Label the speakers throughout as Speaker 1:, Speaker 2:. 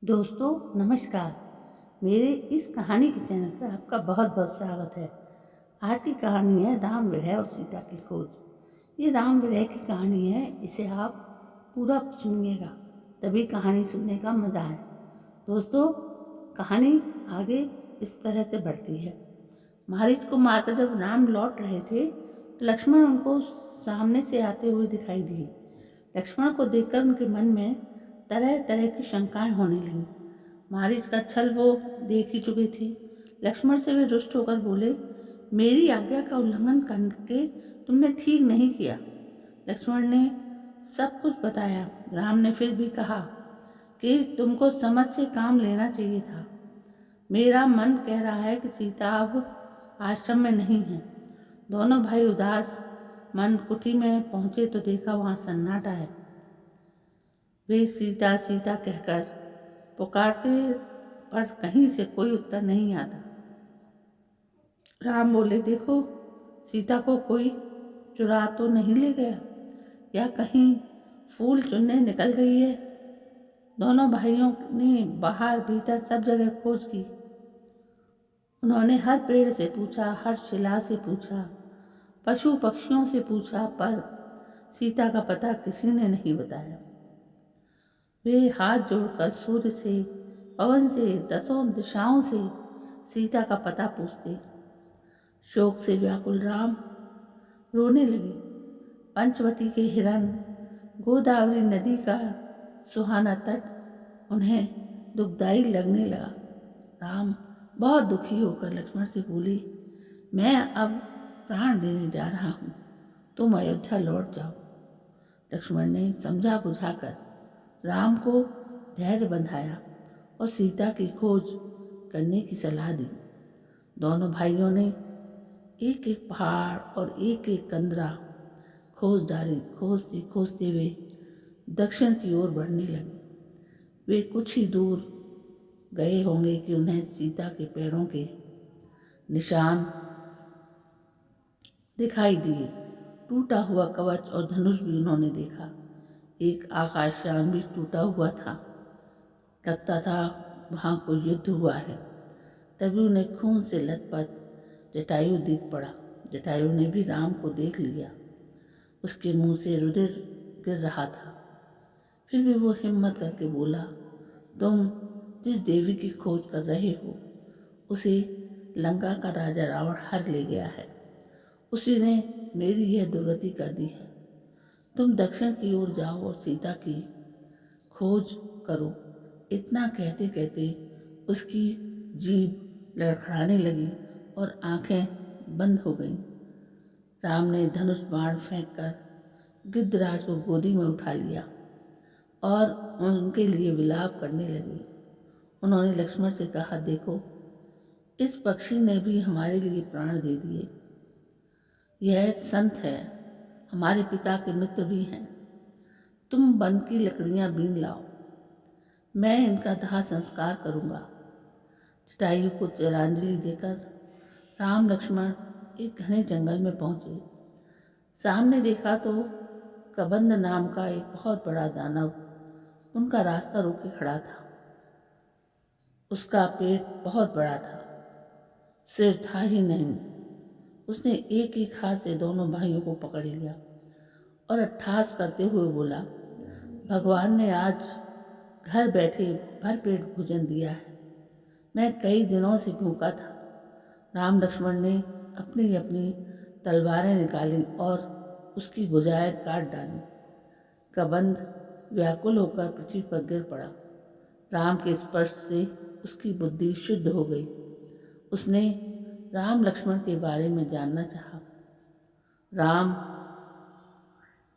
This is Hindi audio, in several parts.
Speaker 1: दोस्तों नमस्कार। मेरे इस कहानी के चैनल पर आपका बहुत बहुत स्वागत है। आज की कहानी है राम विरह और सीता की खोज। ये राम विरह की कहानी है, इसे आप पूरा सुनिएगा तभी कहानी सुनने का मज़ा है। दोस्तों कहानी आगे इस तरह से बढ़ती है। मारीच को मारकर जब राम लौट रहे थे तो लक्ष्मण उनको सामने से आते हुए दिखाई दिए। लक्ष्मण को देखकर उनके मन में तरह तरह की शंकाएं होने लगीं। मारीच का छल वो देख ही चुके थे। लक्ष्मण से वे रुष्ट होकर बोले, मेरी आज्ञा का उल्लंघन करके तुमने ठीक नहीं किया। लक्ष्मण ने सब कुछ बताया। राम ने फिर भी कहा कि तुमको समझ से काम लेना चाहिए था। मेरा मन कह रहा है कि सीता अब आश्रम में नहीं है। दोनों भाई उदास मन कुटी में पहुंचे तो देखा वहां सन्नाटा है। वे सीता सीता कहकर पुकारते पर कहीं से कोई उत्तर नहीं आता। राम बोले, देखो सीता को कोई चुरा तो नहीं ले गया या कहीं फूल चुनने निकल गई है। दोनों भाइयों ने बाहर भीतर सब जगह खोज की। उन्होंने हर पेड़ से पूछा, हर शिला से पूछा, पशु पक्षियों से पूछा, पर सीता का पता किसी ने नहीं बताया। वे हाथ जोड़कर सूर्य से, पवन से, दसों दिशाओं से सीता का पता पूछते। शोक से व्याकुल राम रोने लगे। पंचवटी के हिरण, गोदावरी नदी का सुहाना तट उन्हें दुखदाई लगने लगा। राम बहुत दुखी होकर लक्ष्मण से बोले, मैं अब प्राण देने जा रहा हूँ, तुम अयोध्या लौट जाओ। लक्ष्मण ने समझा बुझाकर राम को धैर्य बंधाया और सीता की खोज करने की सलाह दी। दोनों भाइयों ने एक एक पहाड़ और एक एक कंदरा खोज डाली। खोजते खोजते वे दक्षिण की ओर बढ़ने लगे। वे कुछ ही दूर गए होंगे कि उन्हें सीता के पैरों के निशान दिखाई दिए। टूटा हुआ कवच और धनुष भी उन्होंने देखा। एक आकाशयान भी टूटा हुआ था। लगता था वहाँ कोई युद्ध हुआ है। तभी उन्हें खून से लथपथ जटायु दिख पड़ा। जटायु ने भी राम को देख लिया। उसके मुंह से रुधिर गिर रहा था। फिर भी वो हिम्मत करके बोला, तुम जिस देवी की खोज कर रहे हो उसे लंका का राजा रावण हर ले गया है। उसी ने मेरी यह दुर्गति कर दी है। तुम दक्षिण की ओर जाओ और सीता की खोज करो। इतना कहते कहते उसकी जीभ लड़खड़ाने लगी और आंखें बंद हो गईं। राम ने धनुष बाण फेंककर गिद्धराज को गोदी में उठा लिया और उनके लिए विलाप करने लगे। उन्होंने लक्ष्मण से कहा, देखो इस पक्षी ने भी हमारे लिए प्राण दे दिए। यह संत है, हमारे पिता के मित्र भी हैं। तुम वन की लकड़ियां बीन लाओ, मैं इनका दाह संस्कार करूँगा। जटायु को तिलांजलि देकर राम लक्ष्मण एक घने जंगल में पहुँचे। सामने देखा तो कबंध नाम का एक बहुत बड़ा दानव उनका रास्ता रोके खड़ा था। उसका पेट बहुत बड़ा था, सिर था ही नहीं। उसने एक एक हाथ से दोनों भाइयों को पकड़ लिया और अट्टहास करते हुए बोला, भगवान ने आज घर बैठे भरपेट भोजन दिया है। मैं कई दिनों से भूखा था। राम लक्ष्मण ने अपनी अपनी तलवारें निकाली और उसकी भुजाएं काट डाली। कबंध व्याकुल होकर पृथ्वी पर गिर पड़ा। राम के स्पर्श से उसकी बुद्धि शुद्ध हो गई। उसने राम लक्ष्मण के बारे में जानना चाहा। राम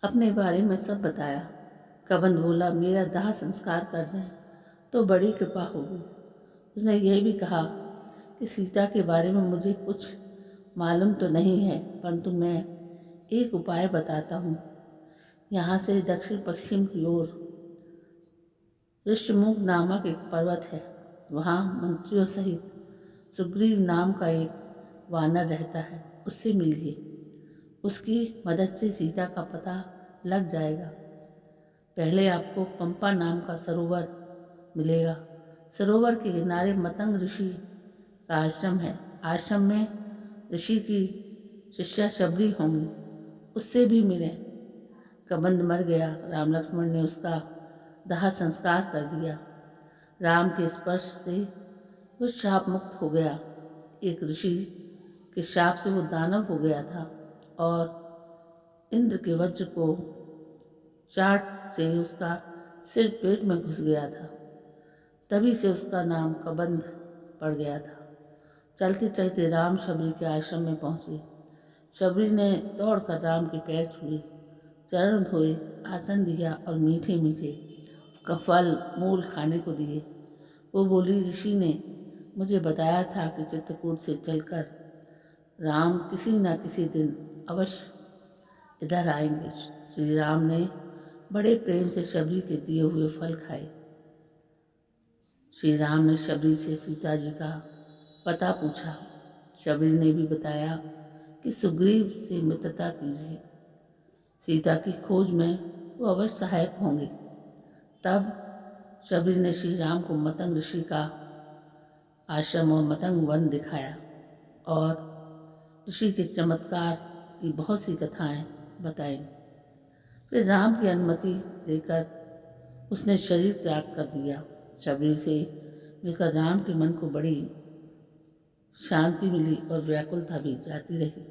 Speaker 1: अपने बारे में सब बताया। कबंध बोला, मेरा दाह संस्कार कर दें तो बड़ी कृपा होगी। उसने यह भी कहा कि सीता के बारे में मुझे कुछ मालूम तो नहीं है, परंतु मैं एक उपाय बताता हूँ। यहाँ से दक्षिण पश्चिम की ओर ऋष्यमुख नामक एक पर्वत है। वहाँ मंत्रियों सहित सुग्रीव नाम का एक वानर रहता है, उससे मिलिए। उसकी मदद से सीता का पता लग जाएगा। पहले आपको पंपा नाम का सरोवर मिलेगा, सरोवर के किनारे मतंग ऋषि का आश्रम है। आश्रम में ऋषि की शिष्या शबरी होंगी, उससे भी मिले। कबंध मर गया। राम लक्ष्मण ने उसका दाह संस्कार कर दिया। राम के स्पर्श से वो शाप मुक्त हो गया। एक ऋषि के शाप से वो दानव हो गया था और इंद्र के वज्र को चाट से उसका सिर पेट में घुस गया था। तभी से उसका नाम कबंध पड़ गया था। चलते चलते राम शबरी के आश्रम में पहुँचे। शबरी ने दौड़कर राम के पैर छुए, चरण धोए, आसन दिया और मीठे मीठे फल मूल खाने को दिए। वो बोली, ऋषि ने मुझे बताया था कि चित्रकूट से चलकर राम किसी न किसी दिन अवश्य इधर आएंगे। श्री राम ने बड़े प्रेम से शबरी के दिए हुए फल खाए। श्री राम ने शबरी से सीता जी का पता पूछा। शबरी ने भी बताया कि सुग्रीव से मित्रता कीजिए, सीता की खोज में वो अवश्य सहायक होंगे। तब शबरी ने श्री राम को मतंग ऋषि का आश्रम और मतंग वन दिखाया और ऋषि के चमत्कार की बहुत सी कथाएं बताई। फिर राम की अनुमति लेकर उसने शरीर त्याग कर दिया। शबरी से मिलकर राम के मन को बड़ी शांति मिली और व्याकुलता भी जाती रही।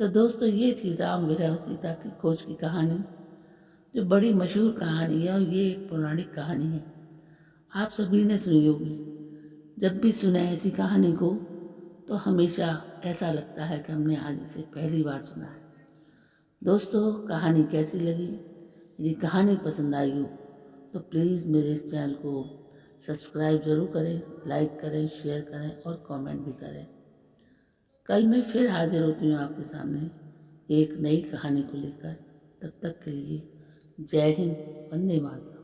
Speaker 1: तो दोस्तों, ये थी राम विरह सीता की खोज की कहानी, जो बड़ी मशहूर कहानी है और ये एक पौराणिक कहानी है। आप सभी ने सुनी होगी। जब भी सुने ऐसी कहानी को तो हमेशा ऐसा लगता है कि हमने आज इसे पहली बार सुना है। दोस्तों, कहानी कैसी लगी? यदि कहानी पसंद आई हो तो प्लीज़ मेरे इस चैनल को सब्सक्राइब ज़रूर करें, लाइक करें, शेयर करें और कमेंट भी करें। कल मैं फिर हाजिर होती हूँ आपके सामने एक नई कहानी को लेकर। तब तक के लिए जय हिंद, वंदे मातरम।